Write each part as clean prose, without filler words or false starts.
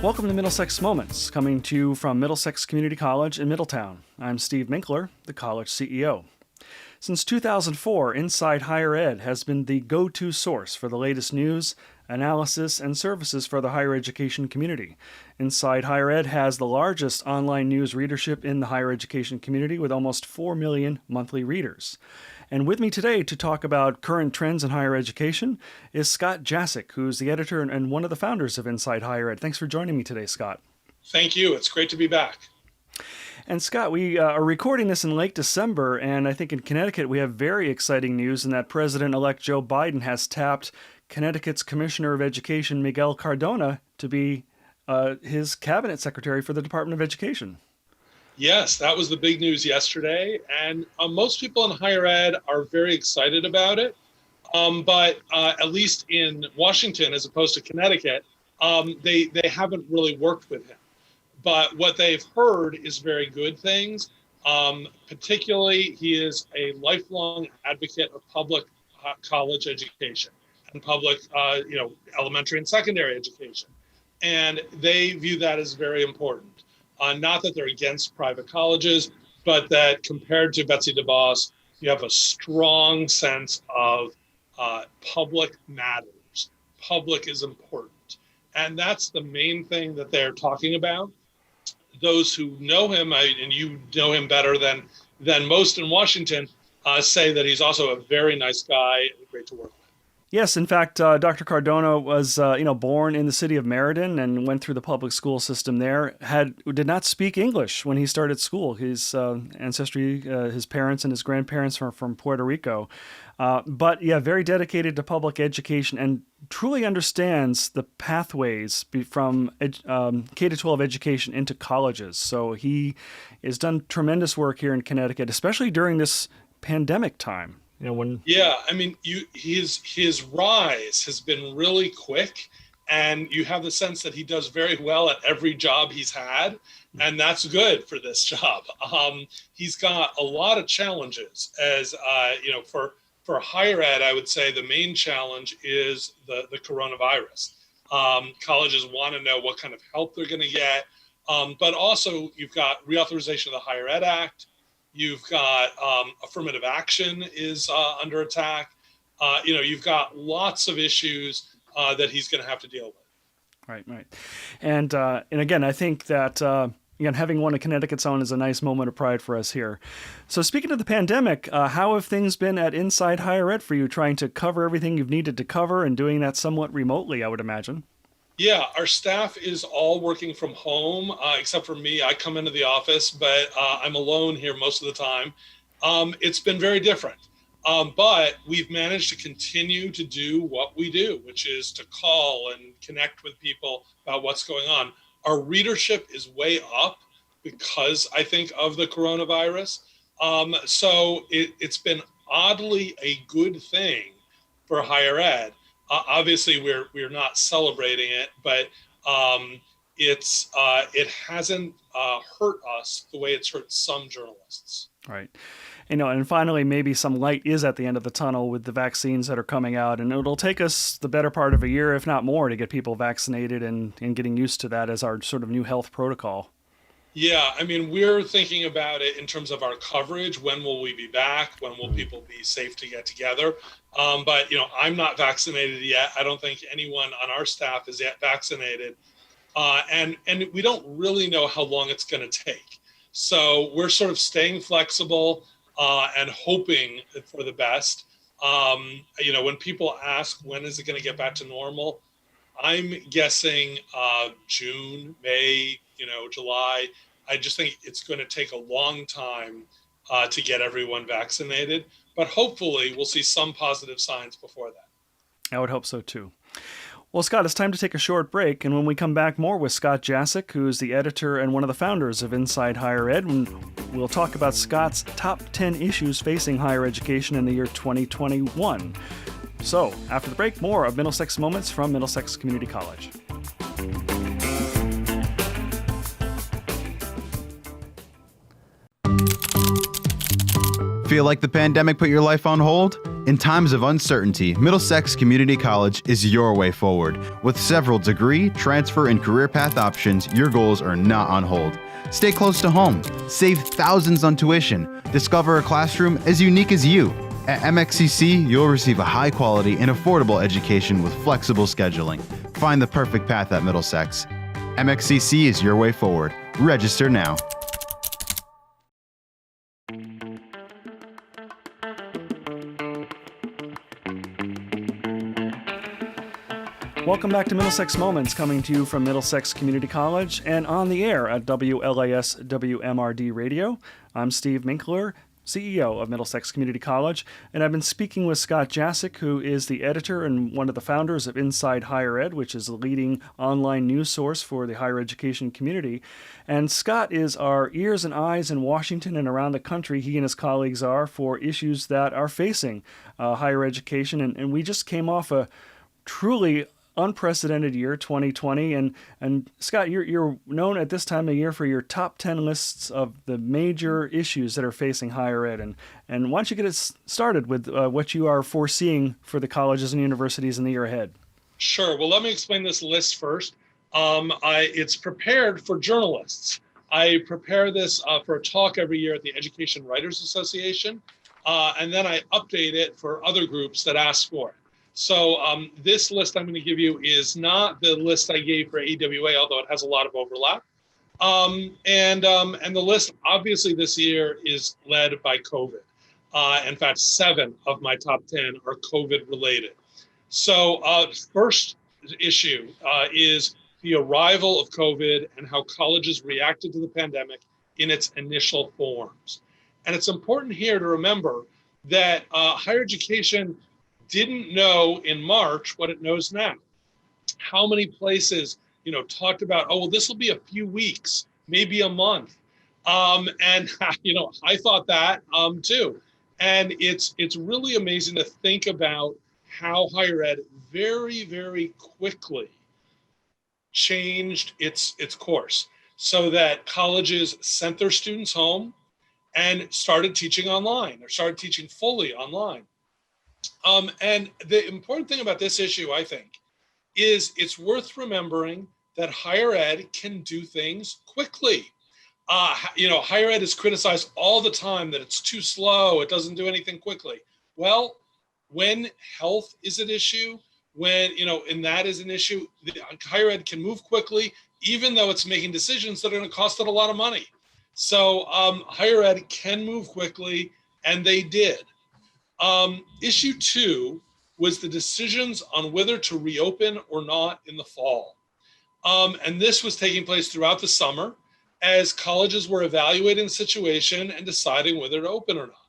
Welcome to Middlesex Moments, coming to you from Middlesex Community College in Middletown. I'm Steve Minkler, the college CEO. Since 2004, Inside Higher Ed has been the go-to source for the latest news, analysis, and services for the higher education community. Inside Higher Ed has the largest online news readership in the higher education community with almost 4 million monthly readers. And with me today to talk about current trends in higher education is Scott Jaschik, who's the editor and one of the founders of Inside Higher Ed. Thanks for joining me today, Scott. Thank you. It's great to be back. And Scott, we are recording this in late December, and I think in Connecticut we have very exciting news in that President-elect Joe Biden has tapped Connecticut's Commissioner of Education, Miguel Cardona, to be his cabinet secretary for the Department of Education. Yes, that was the big news yesterday, and most people in higher ed are very excited about it. But at least in Washington, as opposed to Connecticut, they haven't really worked with him. But what they've heard is very good things. Particularly, he is a lifelong advocate of public college education and public, elementary and secondary education, and they view that as very important. Not that they're against private colleges, but that compared to Betsy DeVos, you have a strong sense of public matters. Public is important. And that's the main thing that they're talking about. Those who know him, and you know him better than most in Washington, say that he's also a very nice guy and great to work with. Yes, in fact, Dr. Cardona was, born in the city of Meriden and went through the public school system there. Did not speak English when he started school. His ancestry, his parents and his grandparents are from Puerto Rico. But very dedicated to public education and truly understands the pathways from K-12 education into colleges. So he has done tremendous work here in Connecticut, especially during this pandemic time. His rise has been really quick, and you have the sense that he does very well at every job he's had, and that's good for this job. He's got a lot of challenges, as for higher ed. I would say the main challenge is the coronavirus. Colleges want to know what kind of help they're going to get, but also you've got reauthorization of the Higher Ed Act. You've got affirmative action is under attack. You've got lots of issues that he's going to have to deal with. Right. And again, I think that having one of Connecticut's own is a nice moment of pride for us here. So speaking of the pandemic, how have things been at Inside Higher Ed for you, trying to cover everything you've needed to cover and doing that somewhat remotely, I would imagine? Yeah, our staff is all working from home, except for me. I come into the office, but I'm alone here most of the time. It's been very different, but we've managed to continue to do what we do, which is to call and connect with people about what's going on. Our readership is way up because I think of the coronavirus. So it's been oddly a good thing for higher ed. Obviously, we're not celebrating it, but it hasn't hurt us the way it's hurt some journalists. Right. And finally, maybe some light is at the end of the tunnel with the vaccines that are coming out, and it'll take us the better part of a year, if not more, to get people vaccinated and getting used to that as our sort of new health protocol. Yeah, we're thinking about it in terms of our coverage. When will we be back? When will people be safe to get together? But I'm not vaccinated yet. I don't think anyone on our staff is yet vaccinated. And we don't really know how long it's going to take. So we're sort of staying flexible and hoping for the best. When people ask, when is it going to get back to normal? I'm guessing June, May, July. I just think it's going to take a long time to get everyone vaccinated, but hopefully we'll see some positive signs before that. I would hope so too. Well, Scott, it's time to take a short break, and when we come back, more with Scott Jaschik, who is the editor and one of the founders of Inside Higher Ed, and we'll talk about Scott's top 10 issues facing higher education in the year 2021. So, after the break, more of Middlesex Moments from Middlesex Community College. Feel like the pandemic put your life on hold? In times of uncertainty, Middlesex Community College is your way forward. With several degree, transfer, and career path options, your goals are not on hold. Stay close to home. Save thousands on tuition. Discover a classroom as unique as you. At MxCC, you'll receive a high-quality and affordable education with flexible scheduling. Find the perfect path at Middlesex. MxCC is your way forward. Register now. Welcome back to Middlesex Moments, coming to you from Middlesex Community College and on the air at WLAS WMRD Radio. I'm Steve Minkler, CEO of Middlesex Community College, and I've been speaking with Scott Jaschik, who is the editor and one of the founders of Inside Higher Ed, which is the leading online news source for the higher education community. And Scott is our ears and eyes in Washington and around the country, he and his colleagues are, for issues that are facing higher education. And we just came off a truly unprecedented year, 2020, and Scott, you're known at this time of year for your top 10 lists of the major issues that are facing higher ed, and why don't you get us started with what you are foreseeing for the colleges and universities in the year ahead? Sure. Well, let me explain this list first. It's prepared for journalists. I prepare this for a talk every year at the Education Writers Association, and then I update it for other groups that ask for it. So this list I'm going to give you is not the list I gave for AWA, although it has a lot of overlap. And the list, obviously, this year is led by COVID. In fact, 7 of my top 10 are COVID related. So first issue is the arrival of COVID and how colleges reacted to the pandemic in its initial forms. And it's important here to remember that higher education didn't know in March what it knows now. How many places, talked about, oh, well, this will be a few weeks, maybe a month. And, I thought that too. And it's really amazing to think about how higher ed very, very quickly changed its course so that colleges sent their students home and started teaching online or started teaching fully online. And the important thing about this issue, I think, is it's worth remembering that higher ed can do things quickly. Higher ed is criticized all the time that it's too slow, it doesn't do anything quickly. Well, when health is an issue, and that is an issue, higher ed can move quickly, even though it's making decisions that are going to cost it a lot of money. So higher ed can move quickly, and they did. Issue 2 was the decisions on whether to reopen or not in the fall. And this was taking place throughout the summer as colleges were evaluating the situation and deciding whether to open or not.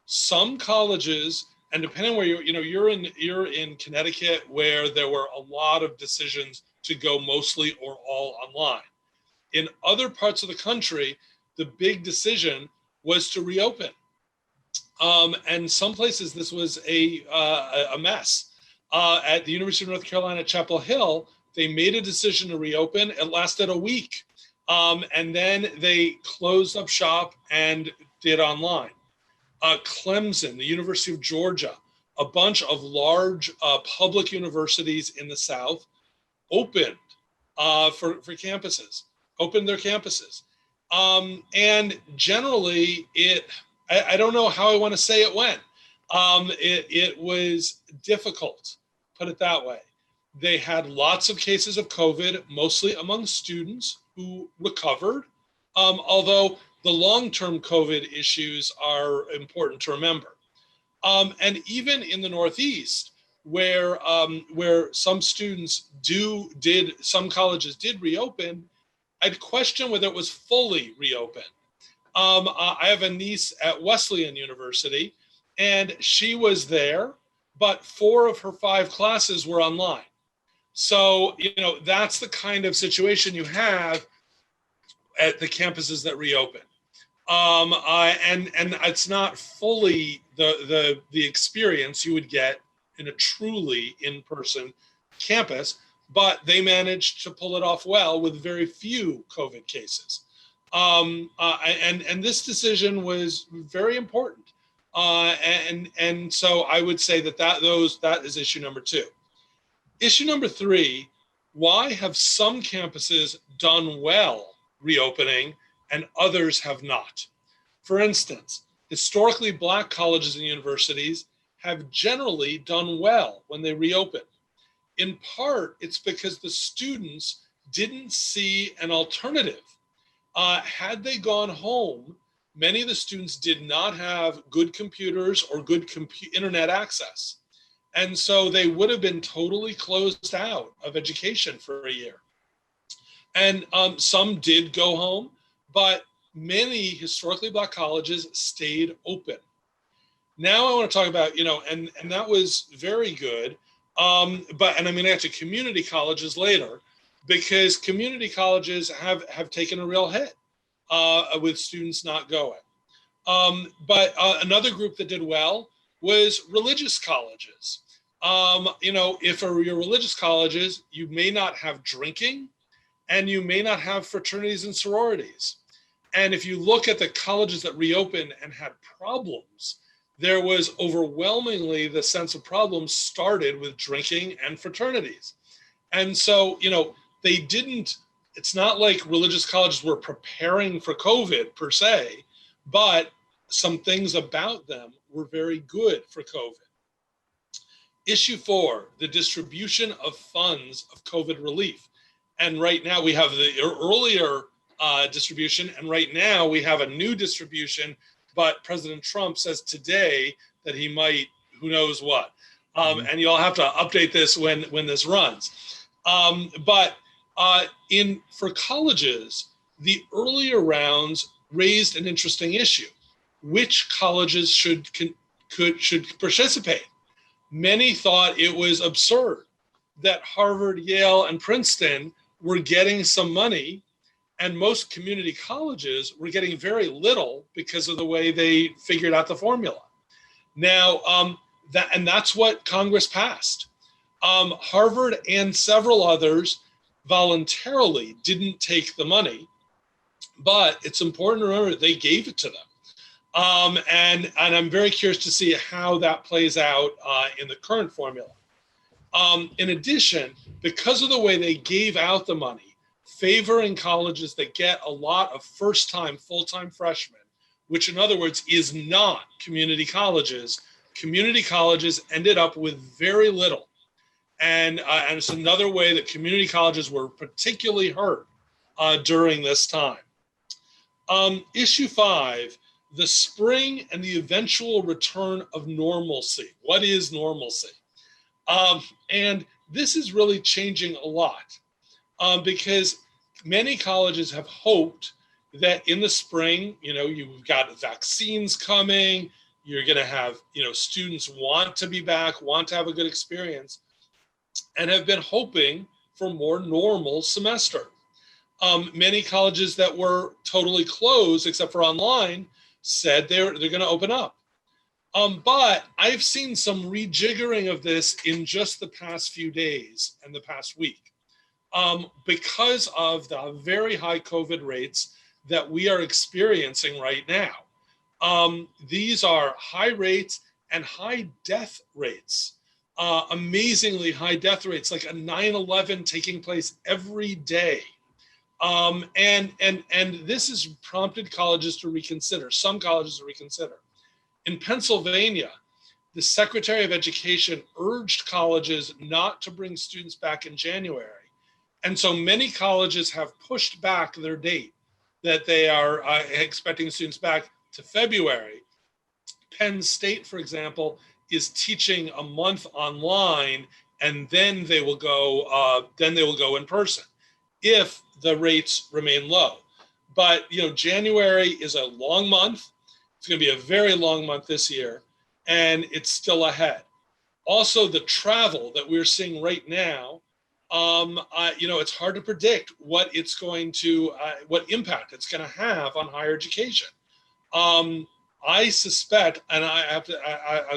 Some colleges, and depending where you're in Connecticut, where there were a lot of decisions to go mostly or all online. In other parts of the country, the big decision was to reopen. And some places this was a mess. At the University of North Carolina at Chapel Hill, they made a decision to reopen. It lasted a week. And then they closed up shop and did online. Clemson, the University of Georgia, a bunch of large public universities in the South opened opened their campuses. And generally, I don't know how I want to say it went. It was difficult, put it that way. They had lots of cases of COVID, mostly among students who recovered, although the long-term COVID issues are important to remember. And even in the Northeast, where some students some colleges did reopen, I'd question whether it was fully reopened. I have a niece at Wesleyan University, and she was there, but 4 of her 5 classes were online. So, that's the kind of situation you have at the campuses that reopen. And it's not fully the experience you would get in a truly in-person campus, but they managed to pull it off well with very few COVID cases. And this decision was very important And so I would say that is issue number 2. Issue number 3, why have some campuses done well reopening and others have not? For instance, historically Black colleges and universities have generally done well when they reopen. In part, it's because the students didn't see an alternative. Had they gone home, many of the students did not have good computers or good internet access. And so they would have been totally closed out of education for a year. And some did go home, but many historically Black colleges stayed open. Now I want to talk about, and that was very good. And I'm going to get to community colleges later, because community colleges have taken a real hit with students not going. But another group that did well was religious colleges. If you're religious colleges, you may not have drinking and you may not have fraternities and sororities. And if you look at the colleges that reopened and had problems, there was overwhelmingly the sense of problems started with drinking and fraternities. And so, they didn't, it's not like religious colleges were preparing for COVID per se, but some things about them were very good for COVID. Issue 4, the distribution of funds of COVID relief. And right now we have the earlier distribution, and right now we have a new distribution, but President Trump says today that he might, who knows what. And you'll have to update this when this runs. But for colleges, the earlier rounds raised an interesting issue. Which colleges should participate? Many thought it was absurd that Harvard, Yale, and Princeton were getting some money, and most community colleges were getting very little because of the way they figured out the formula. Now, that's what Congress passed. Harvard and several others voluntarily didn't take the money, but it's important to remember they gave it to them. And I'm very curious to see how that plays out in the current formula. In addition, because of the way they gave out the money, favoring colleges that get a lot of first-time, full-time freshmen, which in other words is not community colleges ended up with very little. And it's another way that community colleges were particularly hurt during this time. Issue 5, the spring and the eventual return of normalcy. What is normalcy? And this is really changing a lot because many colleges have hoped that in the spring, you've got vaccines coming, you're going to have, students want to be back, want to have a good experience, and have been hoping for more normal semester. Many colleges that were totally closed, except for online, said they're going to open up. But I've seen some rejiggering of this in just the past few days and the past week because of the very high COVID rates that we are experiencing right now. These are high rates and high death rates, amazingly high death rates, like a 9/11 taking place every day. And this has prompted colleges to reconsider, some colleges to reconsider. In Pennsylvania, the Secretary of Education urged colleges not to bring students back in January. And so many colleges have pushed back their date that they are expecting students back to February. Penn State, for example, is teaching a month online, and then they will go in person if the rates remain low. But January is a long month. It's going to be a very long month this year, and it's still ahead. Also, the travel that we're seeing right now, it's hard to predict what impact it's going to have on higher education. I suspect, and I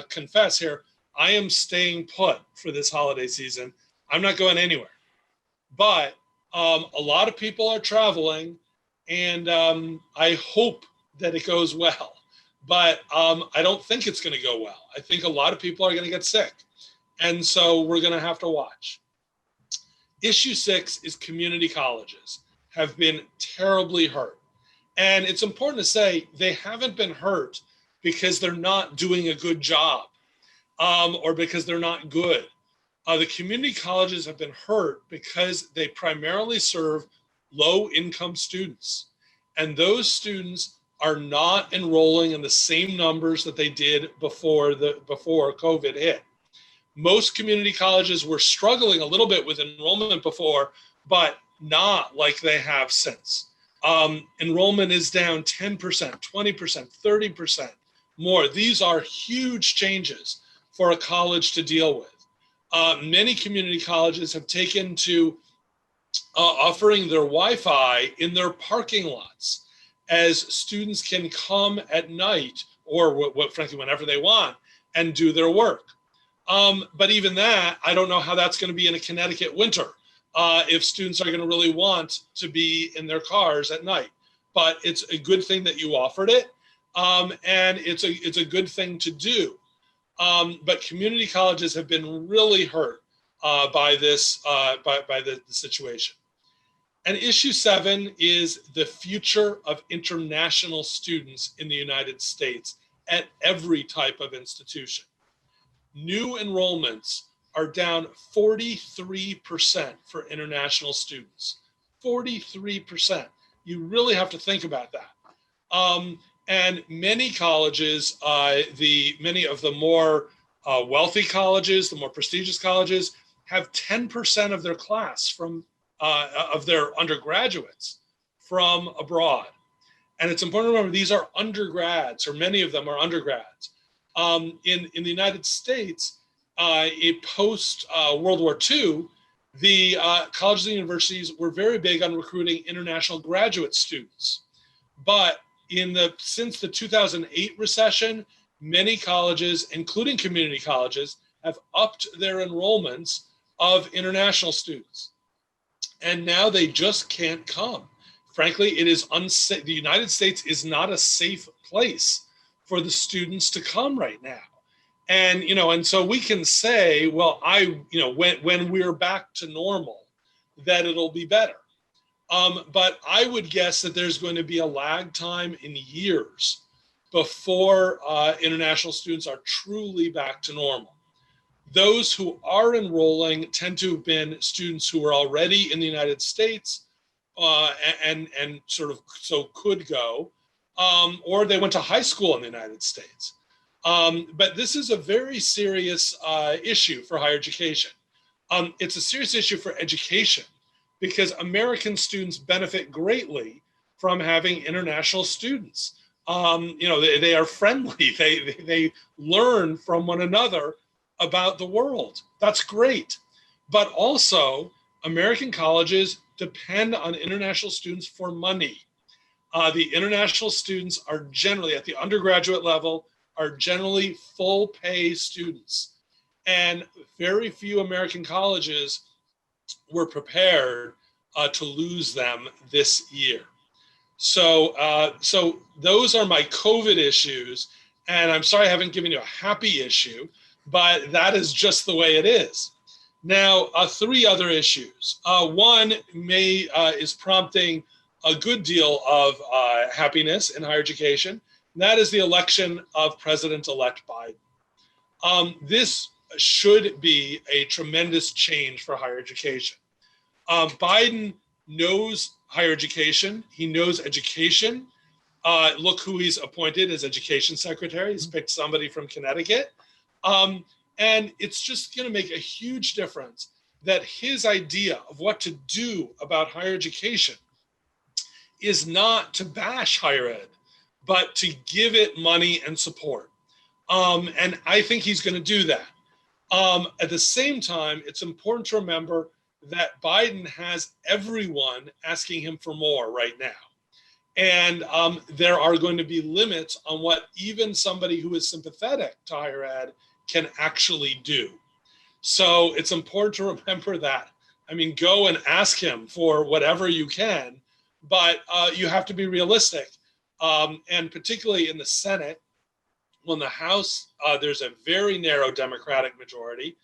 confess here, I am staying put for this holiday season. I'm not going anywhere. But a lot of people are traveling, and I hope that it goes well. but I don't think it's going to go well. I think a lot of people are going to get sick. And so we're going to have to watch. Issue 6 is community colleges have been terribly hurt. And it's important to say they haven't been hurt because they're not doing a good job or because they're not good. The community colleges have been hurt because they primarily serve low-income students. And those students are not enrolling in the same numbers that they did before COVID hit. Most community colleges were struggling a little bit with enrollment before, but not like they have since. Enrollment is down 10%, 20%, 30% more. These are huge changes for a college to deal with. Many community colleges have taken to offering their Wi-Fi in their parking lots, as students can come at night or frankly, whenever they want and do their work. But even that, I don't know how that's going to be in a Connecticut winter if students are going to really want to be in their cars at night. But it's a good thing that you offered it, and it's a good thing to do. But community colleges have been really hurt by this by the situation. And issue 7 is the future of international students in the United States at every type of institution. New enrollments are down 43% for international students. 43%. You really have to think about that. And many colleges, many of the more wealthy colleges, the more prestigious colleges, have 10% of their class of their undergraduates from abroad. And it's important to remember these are undergrads, or many of them are undergrads. In the United States, post World War II, the colleges and universities were very big on recruiting international graduate students. But since the 2008 recession, many colleges, including community colleges, have upped their enrollments of international students. And now they just can't come. Frankly, it is unsafe. The United States is not a safe place for the students to come right now. And so we can say, well, when we're back to normal, that it'll be better. But I would guess that there's going to be a lag time in years before international students are truly back to normal. Those who are enrolling tend to have been students who were already in the United States and sort of so could go, or they went to high school in the United States. But this is a very serious issue for higher education. It's a serious issue for education because American students benefit greatly from having international students. They are friendly. They learn from one another about the world. That's great. But also, American colleges depend on international students for money. The international students are generally, at the undergraduate level, are generally full pay students. And very few American colleges were prepared to lose them this year. So those are my COVID issues. And I'm sorry I haven't given you a happy issue, but that is just the way it is. Now, 3 other issues. One is prompting a good deal of happiness in higher education, and that is the election of President-elect Biden. This should be a tremendous change for higher education. Biden knows higher education. He knows education. Look who he's appointed as education secretary. He's picked somebody from Connecticut. And it's just going to make a huge difference that his idea of what to do about higher education is not to bash higher ed, but to give it money and support. And I think he's going to do that. At the same time, it's important to remember that Biden has everyone asking him for more right now. And there are going to be limits on what even somebody who is sympathetic to higher ed can actually do. So it's important to remember that. I mean, go and ask him for whatever you can, but you have to be realistic. And particularly in the Senate, Well, in the House, there's a very narrow Democratic majority.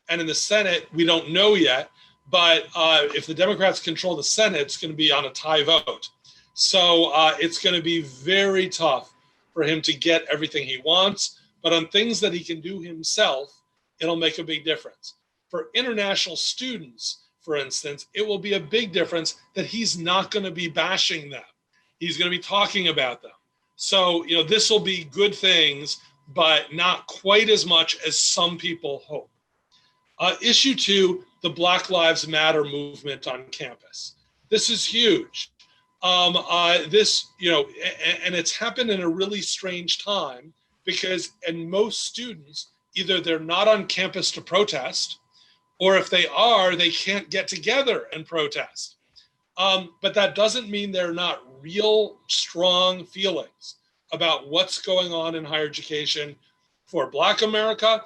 And in the Senate, we don't know yet. But if the Democrats control the Senate, it's going to be on a tie vote. So it's going to be very tough for him to get everything he wants. But on things that he can do himself, it'll make a big difference. For international students, for instance, it will be a big difference that he's not going to be bashing them. He's going to be talking about them. So, this will be good things, but not quite as much as some people hope. Issue 2, the Black Lives Matter movement on campus. This is huge. And it's happened in a really strange time because, and most students, either they're not on campus to protest, or if they are, they can't get together and protest. But that doesn't mean they're not real strong feelings about what's going on in higher education for Black America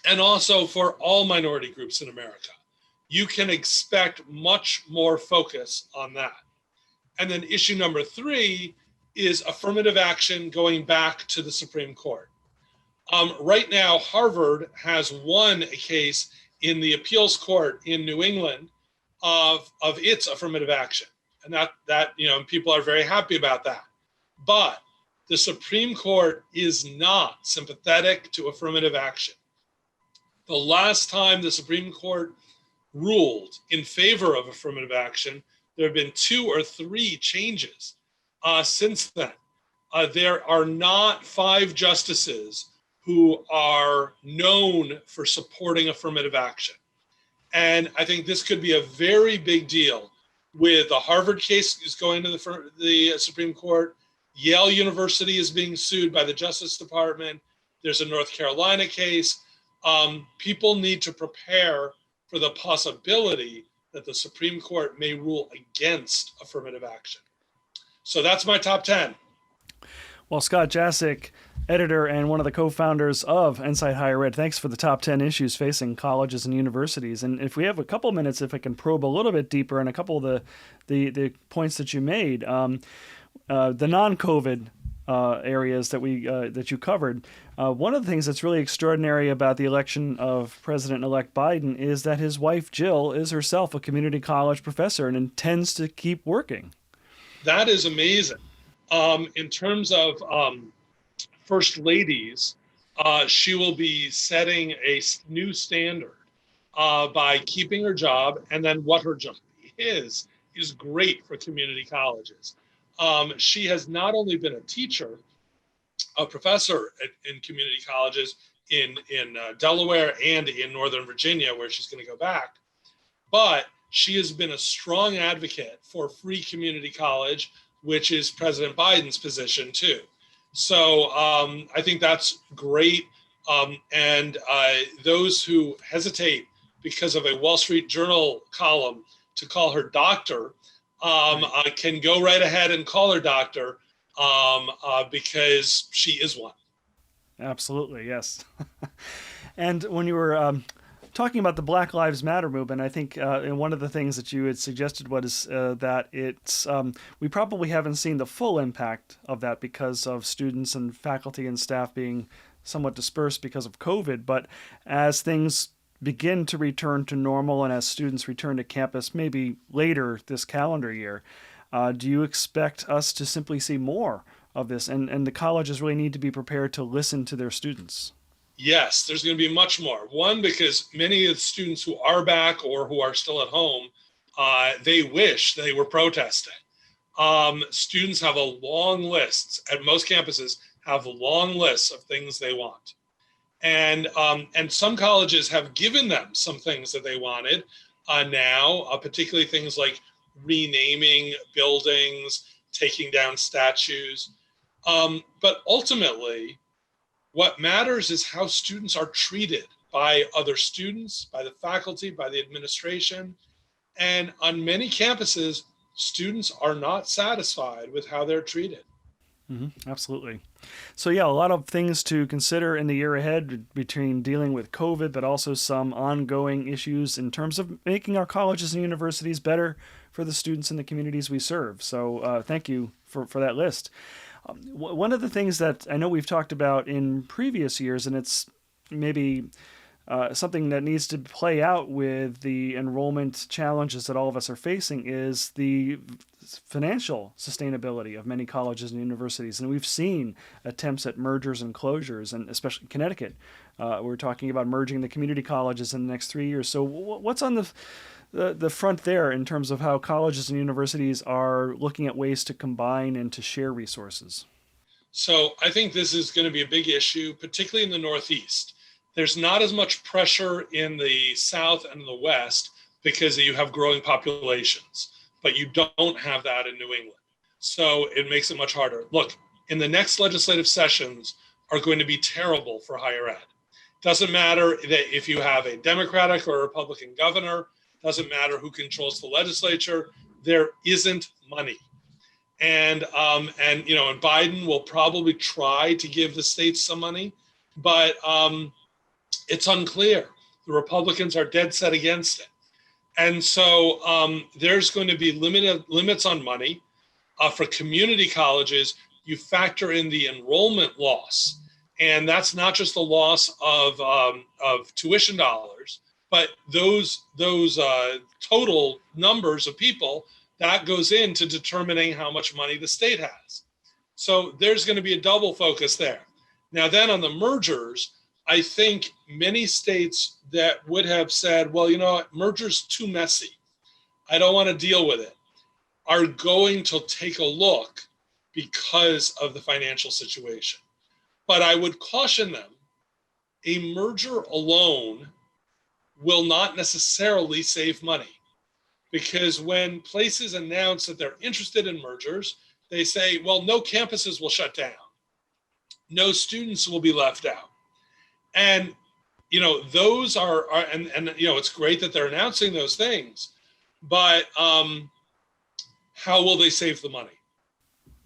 and also for all minority groups in America. You can expect much more focus on that. And then issue number 3 is affirmative action going back to the Supreme Court. Right now, Harvard has won a case in the appeals court in New England of its affirmative action. And that people are very happy about that. But the Supreme Court is not sympathetic to affirmative action. The last time the Supreme Court ruled in favor of affirmative action, there have been 2 or 3 changes since then. There are not 5 justices who are known for supporting affirmative action. And I think this could be a very big deal with the Harvard case is going to the Supreme Court. Yale University is being sued by the Justice Department. There's a North Carolina case. People need to prepare for the possibility that the Supreme Court may rule against affirmative action. So that's my top 10. Well, Scott Jaschik, editor and one of the co-founders of Inside Higher Ed, thanks for the top 10 issues facing colleges and universities. And if we have a couple minutes, if I can probe a little bit deeper on a couple of the points that you made, the non-COVID areas that you covered. One of the things that's really extraordinary about the election of President-elect Biden is that his wife, Jill, is herself a community college professor and intends to keep working. That is amazing. In terms of first ladies, she will be setting a new standard by keeping her job, and then what her job is great for community colleges. She has not only been a teacher, a professor in community colleges in Delaware and in Northern Virginia, where she's going to go back, but she has been a strong advocate for free community college, which is President Biden's position too. So I think that's great. And those who hesitate because of a Wall Street Journal column to call her doctor can go right ahead and call her doctor because she is one. Absolutely, yes. And when you were talking about the Black Lives Matter movement, I think one of the things that you had suggested was that it's we probably haven't seen the full impact of that because of students and faculty and staff being somewhat dispersed because of COVID. But as things begin to return to normal and as students return to campus, maybe later this calendar year, do you expect us to simply see more of this? And the colleges really need to be prepared to listen to their students. Yes, there's going to be much more. One, because many of the students who are back or who are still at home, they wish they were protesting. Students have a long list, at most campuses, have long lists of things they want. And some colleges have given them some things that they wanted now, particularly things like renaming buildings, taking down statues. But ultimately, what matters is how students are treated by other students, by the faculty, by the administration. And on many campuses, students are not satisfied with how they're treated. Mm-hmm, absolutely. So yeah, a lot of things to consider in the year ahead between dealing with COVID, but also some ongoing issues in terms of making our colleges and universities better for the students and the communities we serve. So thank you for that list. One of the things that I know we've talked about in previous years, and it's maybe something that needs to play out with the enrollment challenges that all of us are facing, is the financial sustainability of many colleges and universities. And we've seen attempts at mergers and closures, and especially Connecticut. We're talking about merging the community colleges in the next 3 years. So what's on the front there in terms of how colleges and universities are looking at ways to combine and to share resources? So I think this is going to be a big issue, particularly in the Northeast. There's not as much pressure in the South and the West because you have growing populations, but you don't have that in New England. So it makes it much harder. Look, in the next legislative sessions are going to be terrible for higher ed. Doesn't matter that if you have a Democratic or a Republican governor, doesn't matter who controls the legislature, there isn't money. And Biden will probably try to give the states some money, but it's unclear. The Republicans are dead set against it. And so there's going to be limits on money. For community colleges, you factor in the enrollment loss. And that's not just the loss of tuition dollars, but those total numbers of people, that goes into determining how much money the state has. So there's going to be a double focus there. Now then on the mergers, I think many states that would have said, well, you know what, merger's too messy, I don't want to deal with it, are going to take a look because of the financial situation. But I would caution them, a merger alone will not necessarily save money, because when places announce that they're interested in mergers, they say, well, no campuses will shut down, no students will be left out. And, those are it's great that they're announcing those things, but how will they save the money?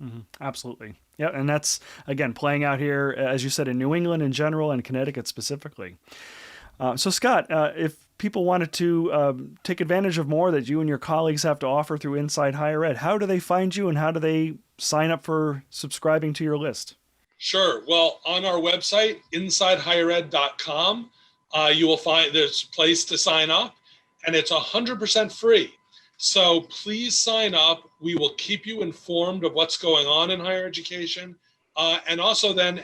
Mm-hmm. Absolutely. Yeah. And that's, again, playing out here, as you said, in New England in general and Connecticut specifically. So Scott, if people wanted to take advantage of more that you and your colleagues have to offer through Inside Higher Ed, how do they find you and how do they sign up for subscribing to your list? Sure. Well, on our website, insidehighered.com, you will find there's a place to sign up, and it's 100% free. So please sign up. We will keep you informed of what's going on in higher education. And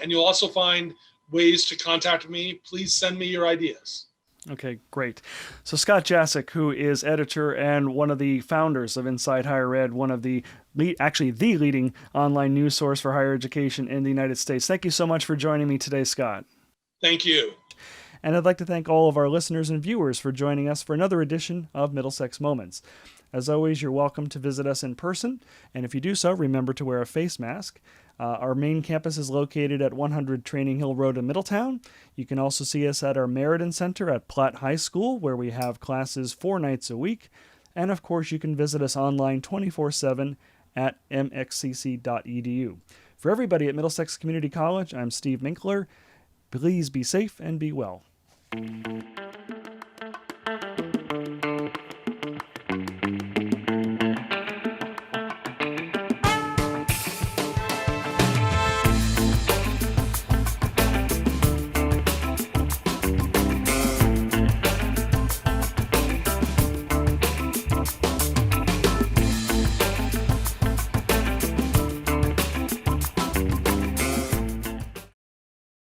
you'll also find ways to contact me. Please send me your ideas. Okay, great. So Scott Jaschik, who is editor and one of the founders of Inside Higher Ed, one of the leading online news source for higher education in the United States. Thank you so much for joining me today, Scott. Thank you. And I'd like to thank all of our listeners and viewers for joining us for another edition of Middlesex Moments. As always, you're welcome to visit us in person, and if you do so, remember to wear a face mask. Our main campus is located at 100 Training Hill Road in Middletown. You can also see us at our Meriden Center at Platt High School, where we have classes 4 nights a week. And of course, you can visit us online 24/7 at MxCC.edu. For everybody at Middlesex Community College, I'm Steve Minkler. Please be safe and be well.